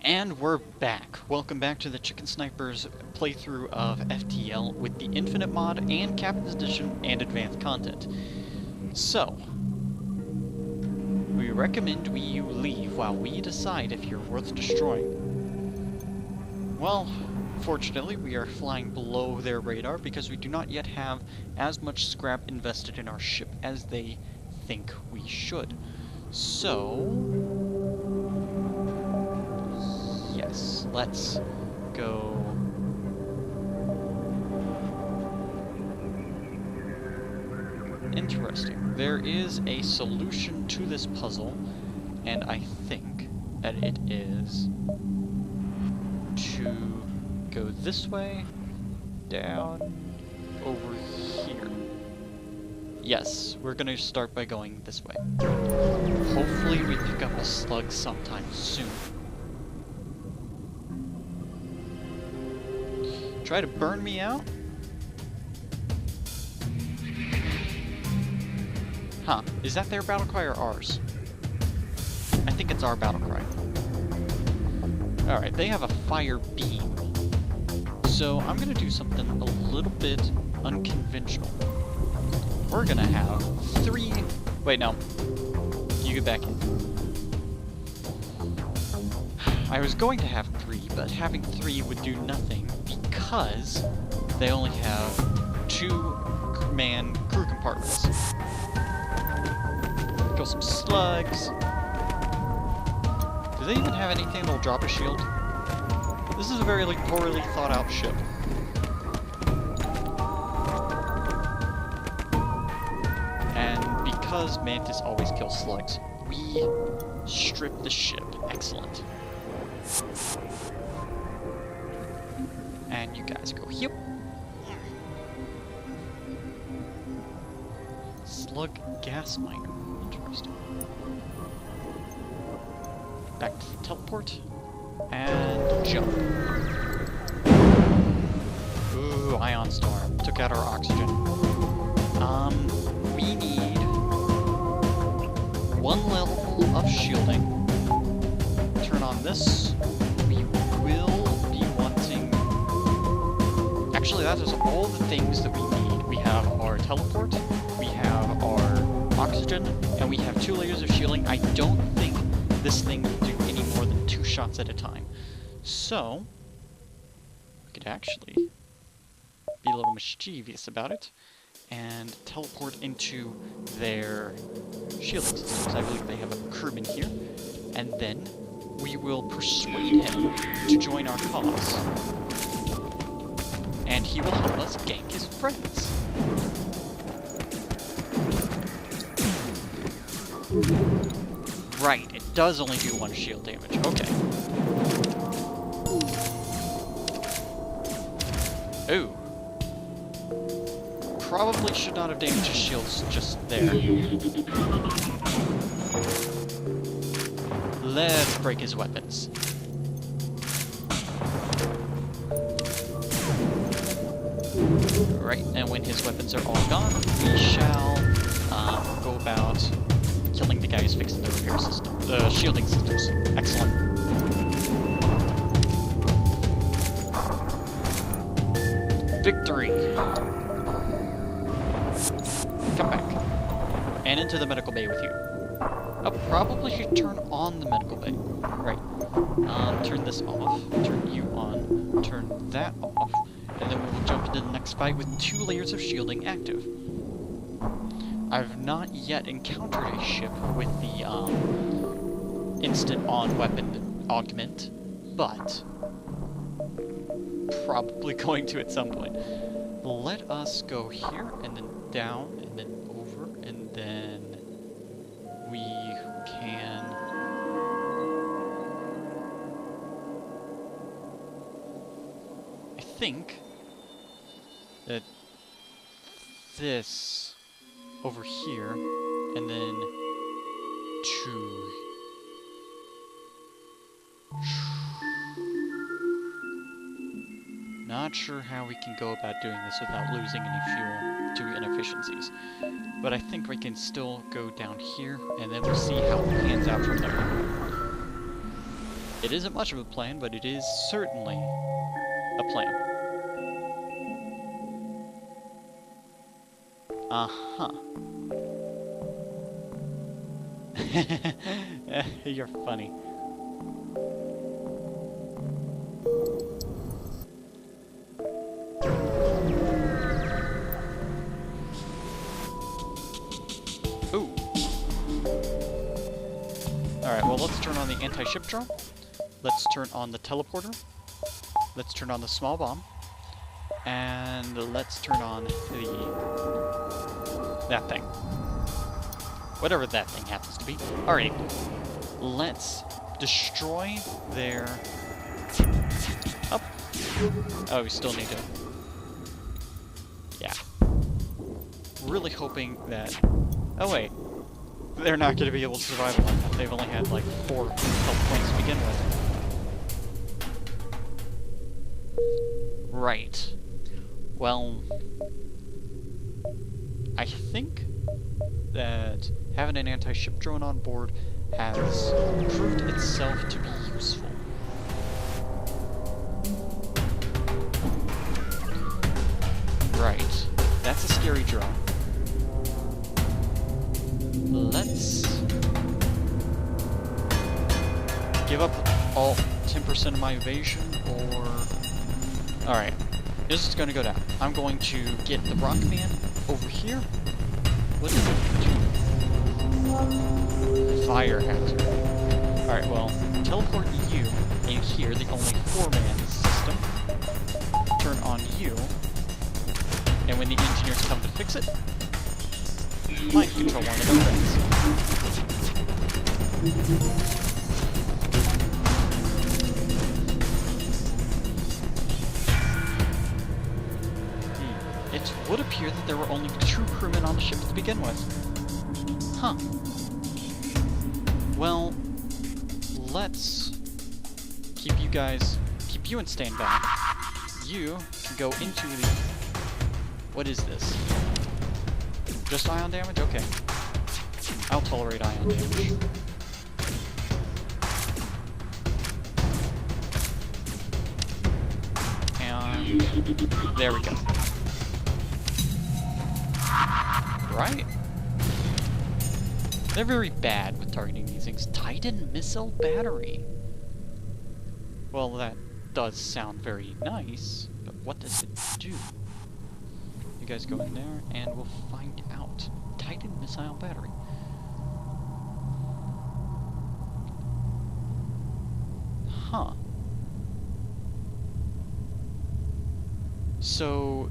And we're back. Welcome back to the Chicken Snipers playthrough of FTL with the Infinite mod and Captain's Edition and advanced content. So, we recommend you leave while we decide if you're worth destroying. Well, fortunately we are flying below their radar because we do not yet have as much scrap invested in our ship as they think we should. So, yes, let's go. Interesting. There is a solution to this puzzle, and I think that it is to go this way, down, over here. Yes, we're gonna start by going this way. Hopefully we pick up a slug sometime soon. Try to burn me out? Huh, is that their battle cry or ours? I think it's our battle cry. Alright, they have a fire beam. So I'm gonna do something a little bit unconventional. We're gonna have 3... Wait, no. You get back in. I was going to have 3, but having 3 would do nothing because they only have 2-man crew compartments. Kill some slugs. Do they even have anything that'll drop a shield? This is a very poorly thought out ship. And because Mantis always kills slugs, we strip the ship. Excellent. And you guys go here. Slug gas miner. Interesting. Back to the teleport. And jump. Ooh, ion storm. Took out our oxygen. We need 1 level of shielding. Turn on this. We will be wanting... Actually, that is all the things that we need. We have our teleport, we have our oxygen, and we have 2 layers of shielding. I don't think this thing will do any more than 2 shots at a time. So, we could actually be a little mischievous about it and teleport into their shielding systems. I believe they have a crewman here. And then we will persuade him to join our cause. And he will help us gank his friends. Right, it does only do 1 shield damage. Okay. Ooh. Probably should not have damaged his shields just there. Let's break his weapons. Right, and when his weapons are all gone, we shall go about killing the guy who's fixing the repair system, the shielding systems. Excellent. Victory! Come back. And into the medical bay with you. I probably should turn on the medical bay. Right. Turn this off, turn you on, turn that off, and then we will jump into the next fight with 2 layers of shielding active. I've not yet encountered a ship with the instant on weapon augment, but probably going to at some point. Let us go here, and then down, and then over, and then we can... I think that this over here, and then to... Not sure how we can go about doing this without losing any fuel to inefficiencies. But I think we can still go down here, and then we'll see how it pans out from there. It isn't much of a plan, but it is certainly a plan. Uh-huh. You're funny. Ooh. Alright, well, let's turn on the anti-ship drone. Let's turn on the teleporter. Let's turn on the small bomb. And let's turn on that thing. Whatever that thing happens to be. Alright. Let's destroy their... Up. Oh, we still need to... Yeah. Really hoping that... Oh, wait. They're not going to be able to survive like that. They've only had, like, 4 health points to begin with. Right. Well... I think that having an anti-ship drone on board has proved itself to be useful. Right. That's a scary drone. Let's give up all 10% of my evasion, or... Alright. This is going to go down. I'm going to get the Rock Man over here. What is it? Fire hazard. Alright, well, teleport you in here, the only 4-man system. Turn on you. And when the engineers come to fix it, mind control one of their friends. It would appear that there were only 2 crewmen on the ship to begin with. Huh. Well, let's keep you in standby. You can go into the... What is this? Just ion damage? Okay. I'll tolerate ion damage. And there we go. Right. They're very bad with targeting these things. Titan missile battery. Well, that does sound very nice, but what does it do? You guys go in there, and we'll find out. Titan missile battery. Huh. So,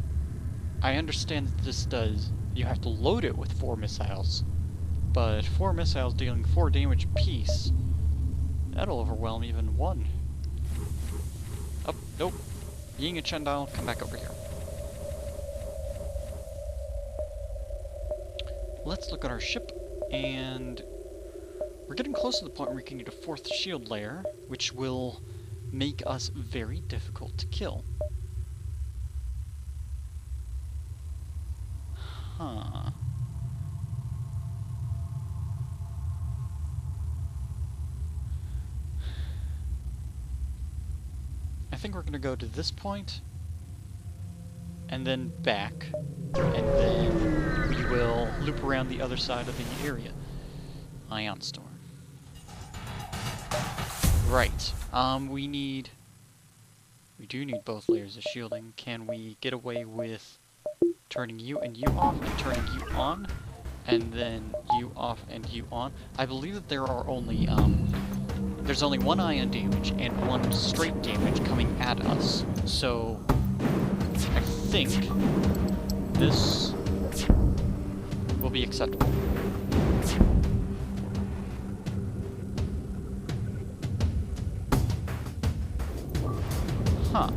I understand that this does... You have to load it with 4 missiles. But 4 missiles dealing 4 damage apiece, that'll overwhelm even 1. Oh, nope. Ying and Chendal, come back over here. Let's look at our ship, and we're getting close to the point where we can get a 4th shield layer, which will make us very difficult to kill. Huh. I think we're going to go to this point, and then back, and then we will loop around the other side of the area. Ion Storm. Right. We do need both layers of shielding. Can we get away with turning you and you off, and turning you on, and then you off and you on? I believe that there are only, there's only 1 ion damage and 1 straight damage coming at us. So, I think this will be acceptable. Huh.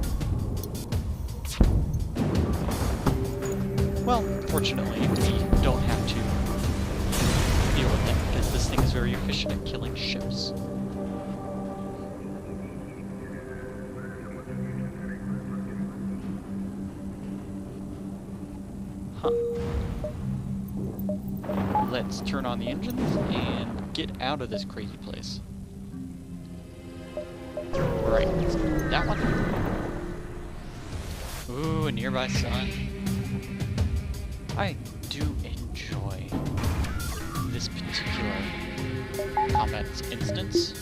Well, fortunately, we don't have to deal with them, because this thing is very efficient at killing ships. Huh. Let's turn on the engines and get out of this crazy place. Right, that one. Ooh, a nearby sun. I do enjoy this particular combat instance.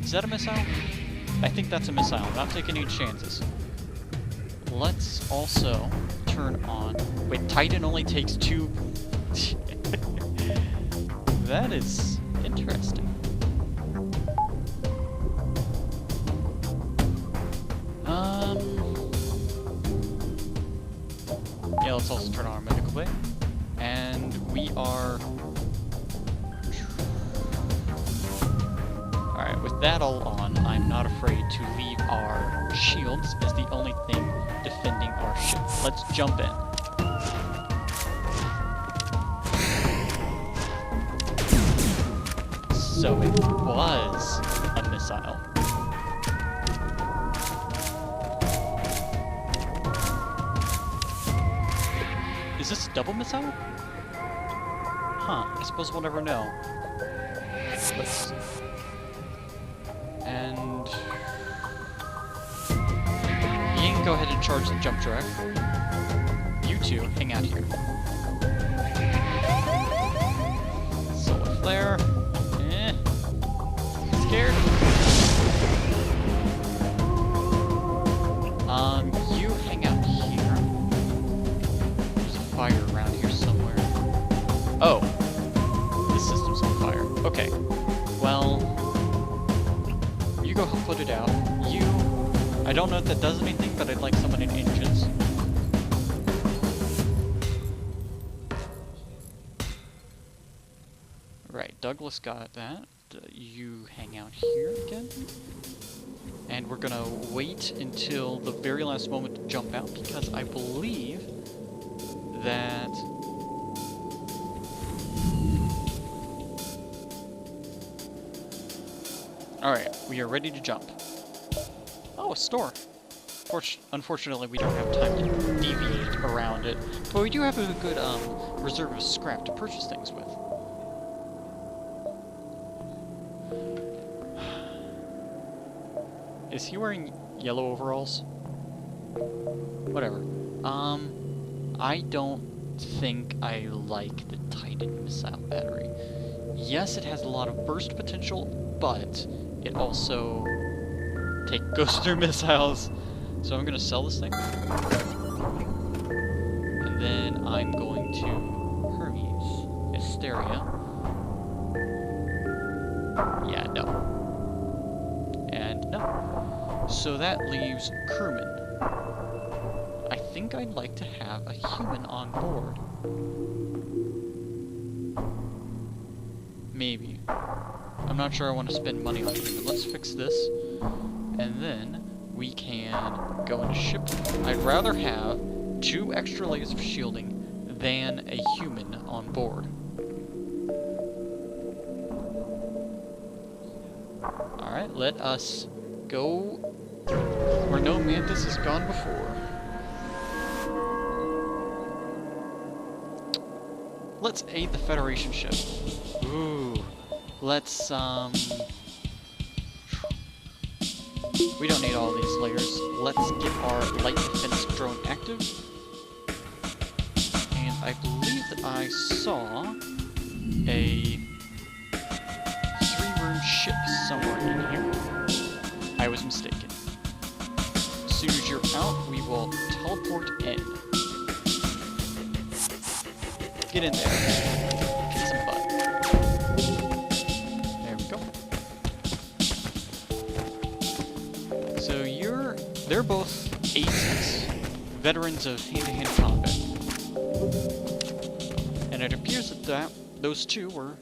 Is that a missile? I think that's a missile. I'm not taking any chances. Let's also turn on... Wait, Titan only takes 2... That is interesting. Yeah, let's also turn on our medical bay. And we are... Alright, with that all on, I'm not afraid to leave our shields as the only thing defending our ship. Let's jump in. So it was a missile. Is this a double missile? Huh, I suppose we'll never know. Let's see. And... you can go ahead and charge the jump track. You two, hang out here. Solar flare. Scared? You hang out here. There's a fire around here somewhere. Oh. This system's on fire. Okay. Well, you go help put it out. You... I don't know if that does anything, but I'd like someone in engines. Right, Douglas got that. You hang out here again. And we're gonna wait until the very last moment to jump out, because I believe that... Alright, we are ready to jump. Oh, a store. Unfortunately, we don't have time to deviate around it, but we do have a good reserve of scrap to purchase things with. Is he wearing yellow overalls? Whatever. I don't think I like the Titan missile battery. Yes, it has a lot of burst potential, but it also goes through missiles. So I'm gonna sell this thing. And then I'm going to Hermes, Hysteria. Yeah, no. And no. So that leaves crewmen. I think I'd like to have a human on board. Maybe. I'm not sure I want to spend money on crewmen. Let's fix this. And then we can go into ship. I'd rather have 2 extra layers of shielding than a human on board. Alright, let us go where no Mantis has gone before. Let's aid the Federation ship. Ooh. Let's, we don't need all these layers. Let's get our light defense drone active. And I believe that I saw a 3-room ship somewhere in here. I was mistaken. As soon as you're out, we will teleport in. Get in there. Kick some butt. There we go. So they're both aces, veterans of hand-to-hand combat. And it appears that those two were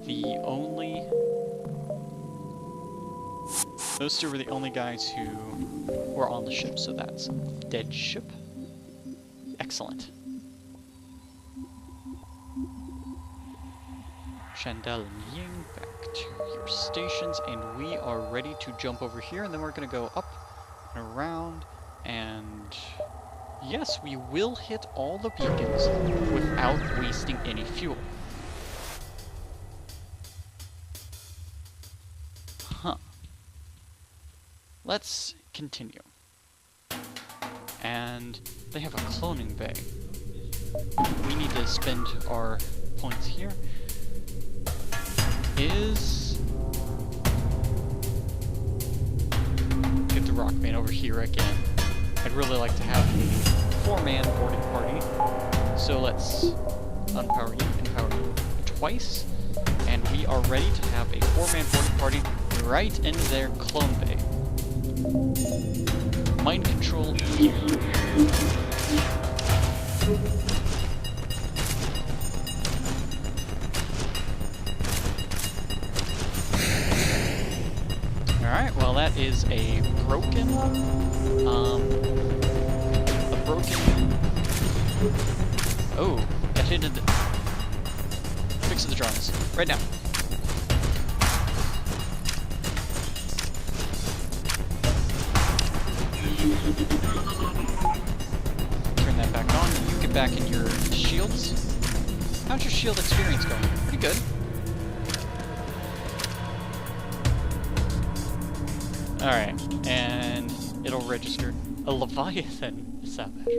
the only... Those two were the only guys who were on the ship, so that's dead ship. Excellent. Chandel and Ying, back to your stations, and we are ready to jump over here, and then we're going to go up and around, and yes, we will hit all the beacons without wasting any fuel. let's continue. And they have a cloning bay. We need to spend our points here. Get the Rockman over here again. I'd really like to have a 4-man boarding party. So let's unpower you, empower you twice. And we are ready to have a 4-man boarding party right in their clone bay. Mind control here. Alright, well that is a broken, oh, got hit in the, fix the drones, right now. Turn that back on, and you get back in your shields. How's your shield experience going? Pretty good. Alright, and it'll register a Leviathan salvage.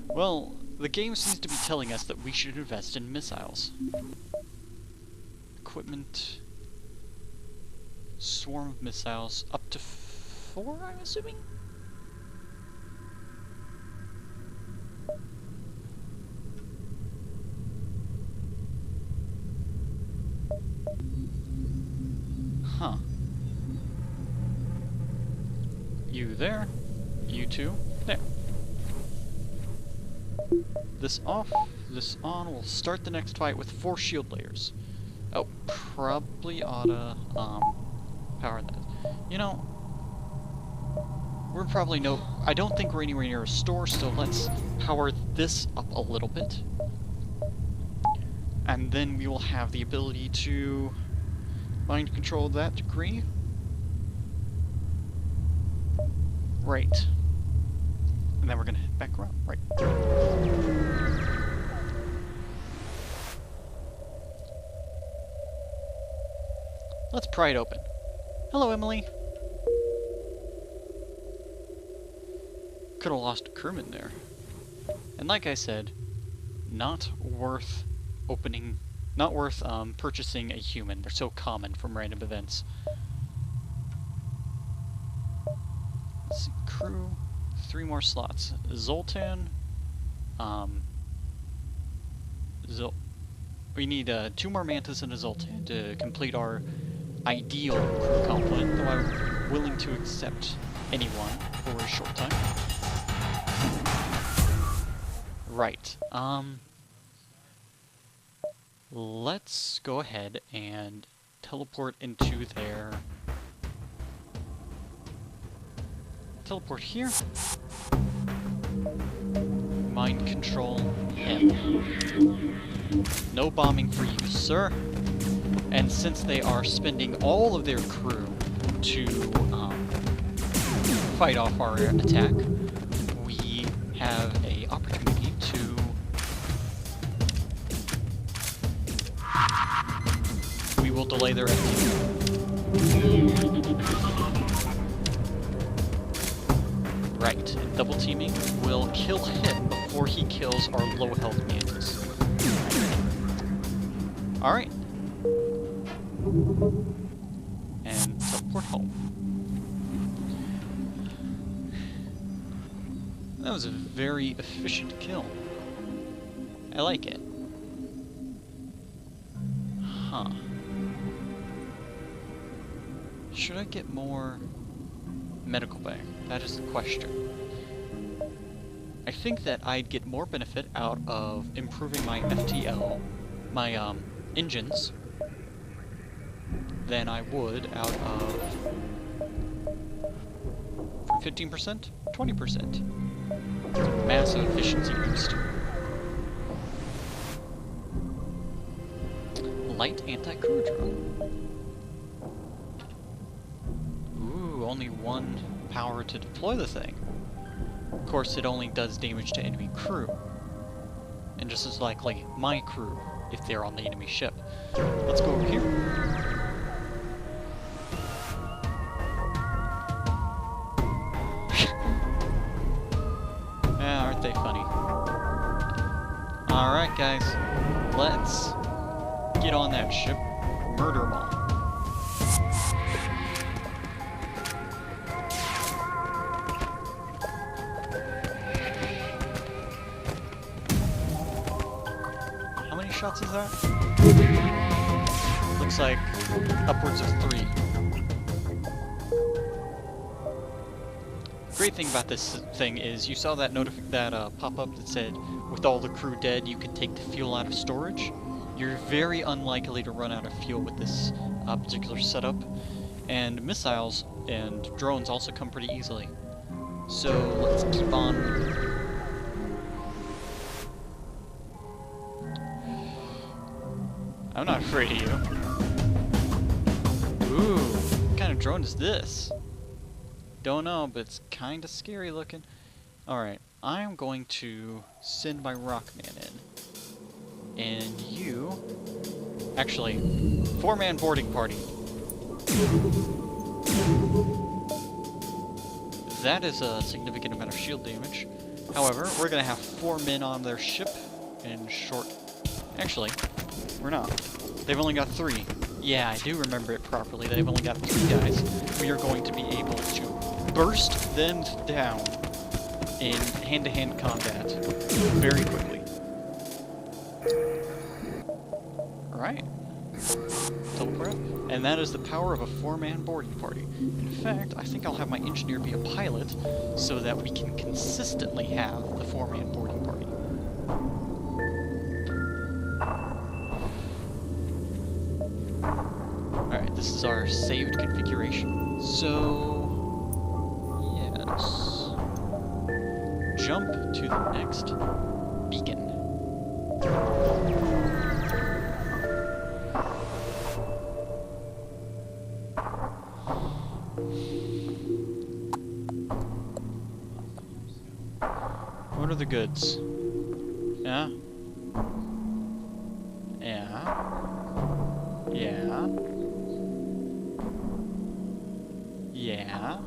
Well, the game seems to be telling us that we should invest in missiles. Equipment. Swarm of missiles. Up to 4, I'm assuming? Huh. You there. You two there. This off, this on. We'll start the next fight with 4 shield layers. Oh, probably oughta, power that. You know, we're probably I don't think we're anywhere near a store, so let's power this up a little bit. And then we will have the ability to mind control that degree. Right. And then we're gonna head back around. Right. Let's pry it open. Hello, Emily. Could have lost a crewman there. And like I said, not worth purchasing a human. They're so common from random events. Let's see, crew, 3 more slots. Zoltan, we need 2 more Mantis and a Zoltan to complete our ideal crew complement, though I'm willing to accept anyone for a short time. Right, let's go ahead and teleport into their... Teleport here. Mind control him. No bombing for you, sir. And since they are spending all of their crew to fight off our attack, we have an opportunity to we will delay their FTL. Right, and double teaming will kill him before he kills our low health Mantis. Alright. And teleport home. That was a very efficient kill. I like it. Huh. Should I get more medical bay? That is the question. I think that I'd get more benefit out of improving my FTL, my engines, than I would out of from 15%, 20%. Massive efficiency boost. Light anti-crew drone. Ooh, only 1 power to deploy the thing. Of course, it only does damage to enemy crew. And just as likely, my crew, if they're on the enemy ship. Let's go over here. guys, let's get on that ship, murder them all. How many shots is that? Looks like upwards of 3. Great thing about this thing is you saw that pop-up that said, with all the crew dead, you can take the fuel out of storage. You're very unlikely to run out of fuel with this particular setup, and missiles and drones also come pretty easily. So let's keep on. I'm not afraid of you. Ooh, what kind of drone is this? Don't know, but it's kind of scary looking. Alright, I am going to send my Rockman in. And you... Actually, 4-man boarding party. That is a significant amount of shield damage. However, we're going to have 4 men on their ship in short... Actually, we're not. They've only got 3. Yeah, I do remember it properly. They've only got 3 guys. We are going to be able to burst them down in hand-to-hand combat very quickly. Alright. Teleport. And that is the power of a 4-man boarding party. In fact, I think I'll have my engineer be a pilot so that we can consistently have the 4-man boarding party. Alright, this is our saved configuration. So... yes. Jump to the next beacon. What are the goods? Yeah? Yeah? Yeah? Yeah?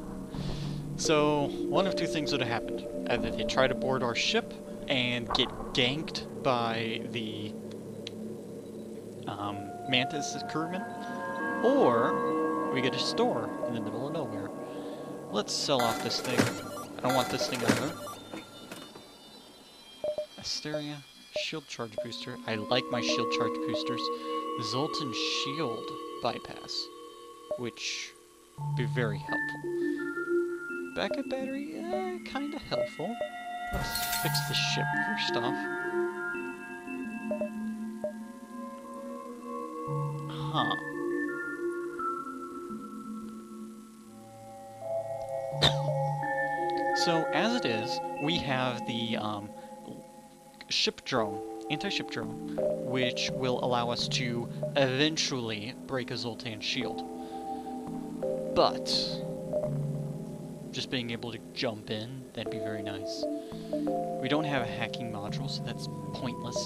So, one of 2 things would have happened. Either they try to board our ship and get ganked by the Mantis crewmen, or we get a store in the middle of nowhere. Let's sell off this thing. I don't want this thing either. Asteria, shield charge booster. I like my shield charge boosters. Zoltan shield bypass, which would be very helpful. Backup battery, kinda helpful. Let's fix the ship first off. Huh. So, as it is, we have the ship drone, anti-ship drone, which will allow us to eventually break a Zoltan shield. But just being able to jump in, that'd be very nice. We don't have a hacking module, so that's pointless.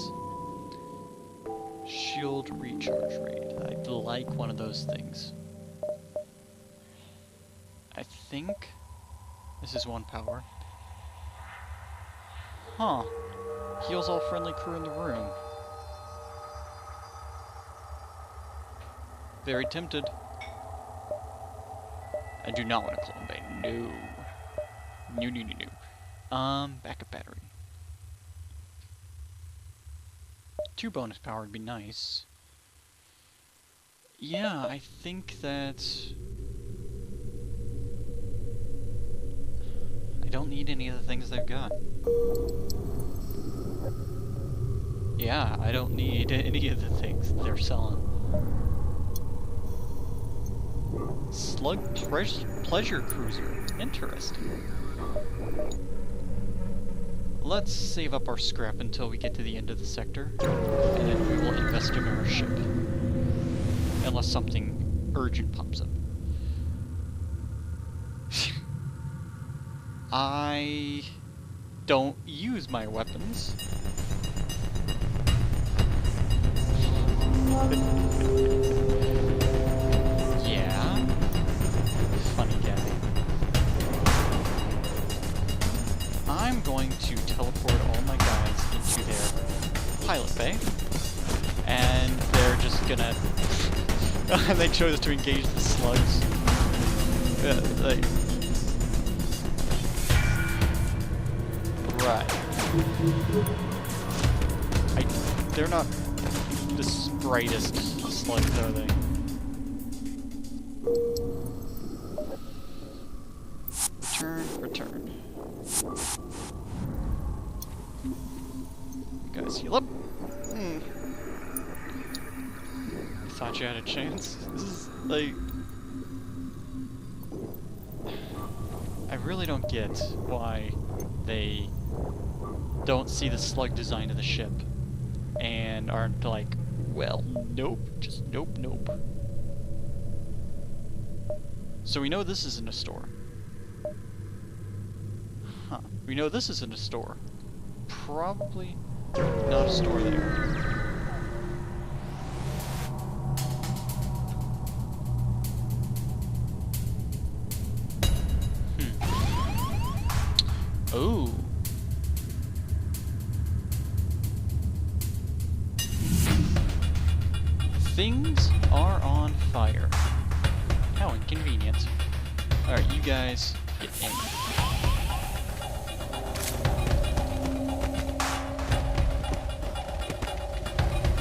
Shield recharge rate. I'd like one of those things. I think this is 1 power. Huh. Heals all friendly crew in the room. Very tempted. I do not want to clone bay. No. No, no, no, no. Backup battery. 2 bonus power would be nice. Yeah, I think that... I don't need any of the things they've got. Yeah, I don't need any of the things they're selling. Slug pleasure cruiser. Interesting. Let's save up our scrap until we get to the end of the sector, and then we will invest in our ship. Unless something urgent pops up. I don't use my weapons. Yeah. Funny guy. I'm going to teleport all my guys into their pilot bay. gonna... they chose to engage the slugs. Like... Right. They're not the sprightest slugs, are they? Return. You guys heal up. Thought you had a chance. This is like... I really don't get why they don't see the slug design of the ship and aren't like, well, nope, just nope. So we know this isn't a store. Huh. We know this isn't a store. Probably not a store there. Oh. Things are on fire. How inconvenient. Alright, you guys get in.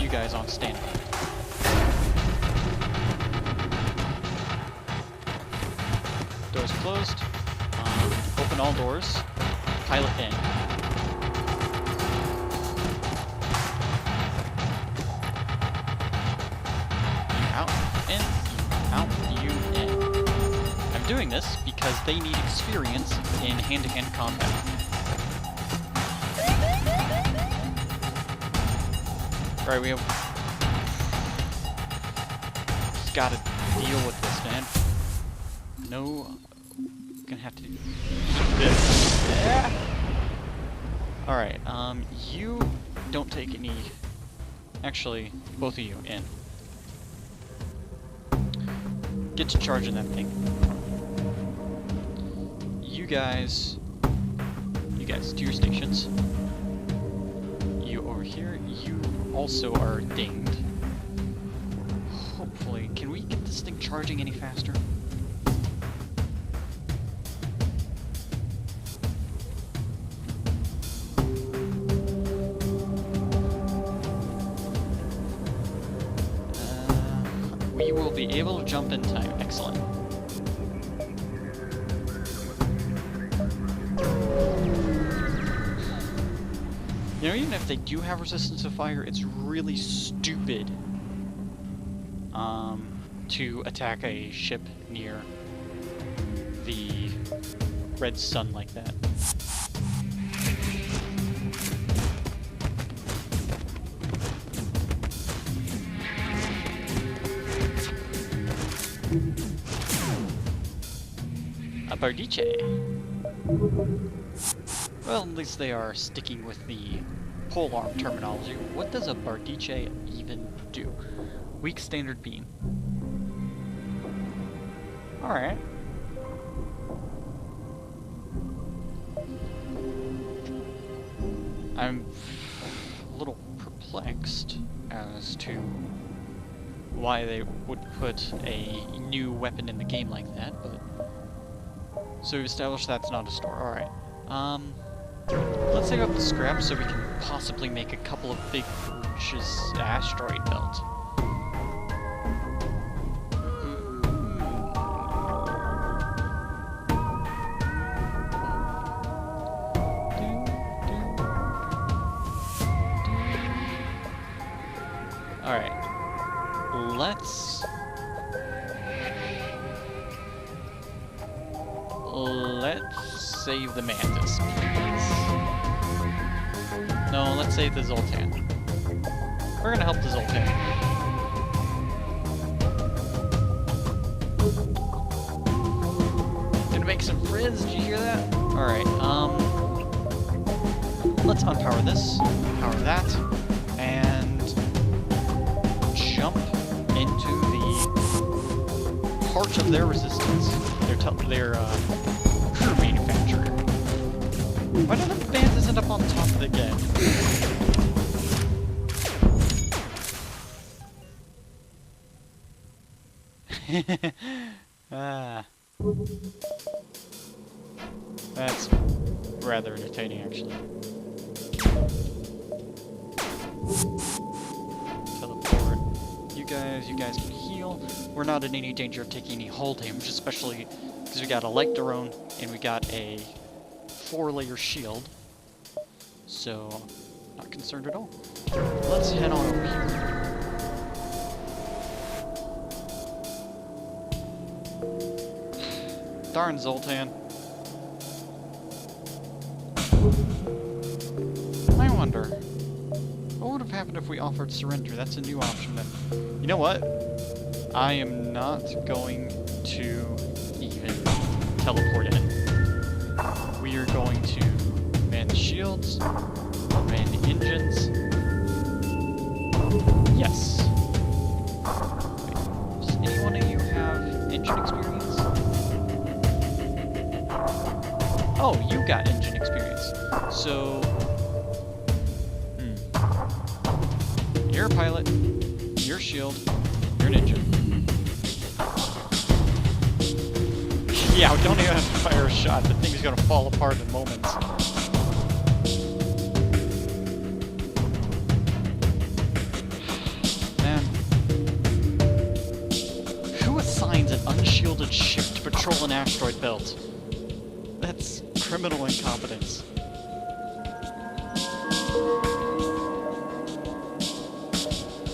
You guys on standby. Doors closed. Open all doors. Pilot in. You out, in, you out, you in. I'm doing this because they need experience in hand-to-hand combat. Right, we have... Just gotta deal with this, man. No... Gonna have to do this. Yeah. Alright, you don't take any... Actually, both of you, in. Get to charging that thing. You guys to your stations. You over here, you also are dinged. Hopefully, can we get this thing charging any faster? We will be able to jump in time. Excellent. You know, even if they do have resistance to fire, it's really stupid to attack a ship near the red sun like that. A Bardiche. Well, at least they are sticking with the polearm terminology. What does a Bardiche even do? Weak standard beam. Alright. I'm a little perplexed as to why they would put a new weapon in the game like that, but... So we've established that's not a store. Alright. Let's take up the scrap so we can possibly make a couple of big asteroid belt. Alright. Let's save the Mantis, please. No, let's save the Zoltan. We're gonna help the Zoltan. Gonna make some friends, did you hear that? Alright, let's unpower this, power that, and jump into the part of their resistance. Their crew manufacturer. Why don't the Mantis end up on top of it again? Ah. That's rather entertaining, actually. Teleport. You guys can heal. We're not in any danger of taking any hull damage, especially because we got a light drone and we got a 4-layer shield. So, not concerned at all. Let's head on over here. Darn, Zoltan. I wonder, what would have happened if we offered surrender? That's a new option then. You know what? I am not going to even teleport in. We are going to man the shields, man the engines. Yes. Wait, does any one of you have engine experience? Oh, you got engine experience. So, you're a pilot, you're a shield, you're an engine. Yeah, we don't even have to fire a shot. The thing is gonna fall apart in moments. Man. Who assigns an unshielded ship to patrol an asteroid belt? That's criminal incompetence.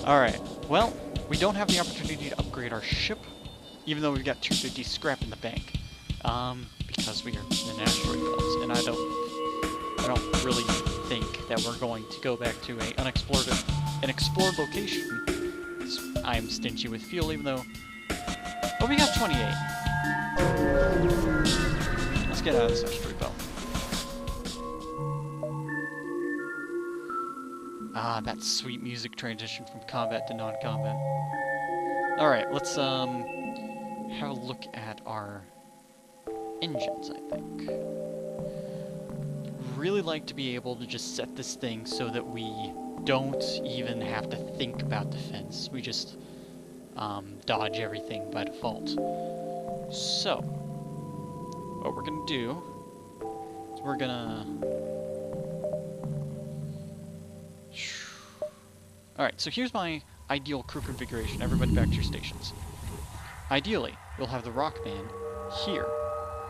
Alright, well, we don't have the opportunity to upgrade our ship, even though we've got 250 scrap in the bank. Because we are in asteroid belts, and I don't really think that we're going to go back to an explored location. I'm stingy with fuel, even though... Oh, we got 28. Let's get out of this asteroid belt. Ah, that sweet music transition from combat to non-combat. Alright, let's have a look at our engines, I think. Really like to be able to just set this thing so that we don't even have to think about defense. We just dodge everything by default. So, what we're gonna do is we're gonna... Alright, so here's my ideal crew configuration. Everybody back to your stations. Ideally, we'll have the Rockman here.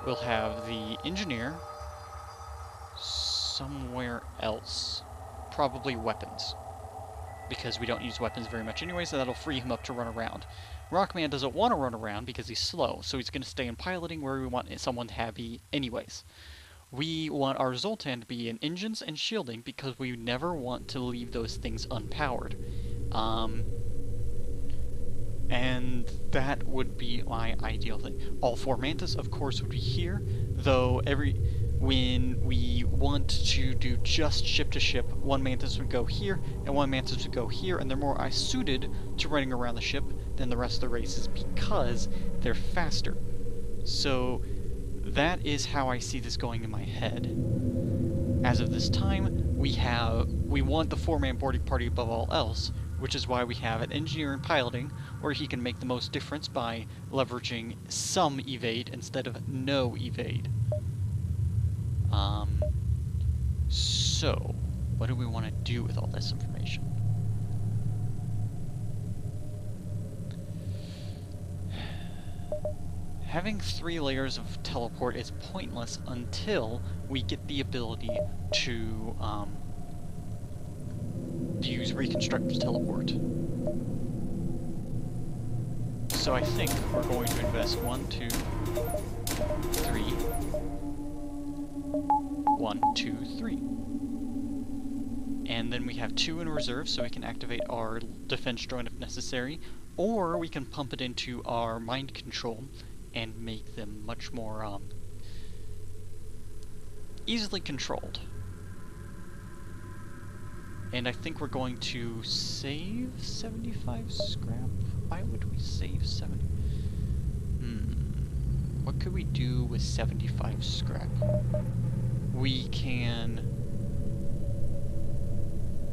We'll have the engineer somewhere else. Probably weapons. Because we don't use weapons very much anyway, so that'll free him up to run around. Rockman doesn't want to run around because he's slow, so he's going to stay in piloting where we want someone heavy anyways. We want our Zoltan to be in engines and shielding because we never want to leave those things unpowered. And that would be my ideal thing. All 4 Mantis, of course, would be here, though when we want to do just ship-to-ship, 1 Mantis would go here, and 1 Mantis would go here, and they're more suited to running around the ship than the rest of the races because they're faster. So that is how I see this going in my head. As of this time, we want the 4-man boarding party above all else, which is why we have an engineer in piloting, where he can make the most difference by leveraging some evade instead of no evade. So, what do we want to do with all this information? Having 3 layers of teleport is pointless until we get the ability to use reconstructive teleport. So I think we're going to invest 1, 2, 3. 1, 2, 3. And then we have 2 in reserve, so we can activate our defense drone if necessary, or we can pump it into our mind control and make them much more easily controlled. And I think we're going to save 75 scrap. Why would we save 70? What could we do with 75 scrap? We can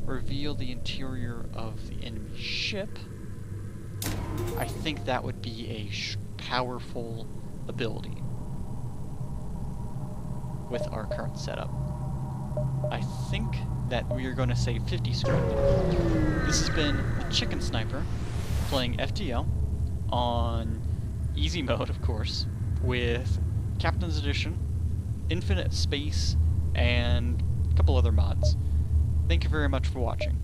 reveal the interior of the enemy ship. I think that would be a powerful ability with our current setup. I think that we are going to save 50 scrap. This has been the Chicken Sniper playing FTL on easy mode, of course, with Captain's Edition, Infinite Space, and a couple other mods. Thank you very much for watching.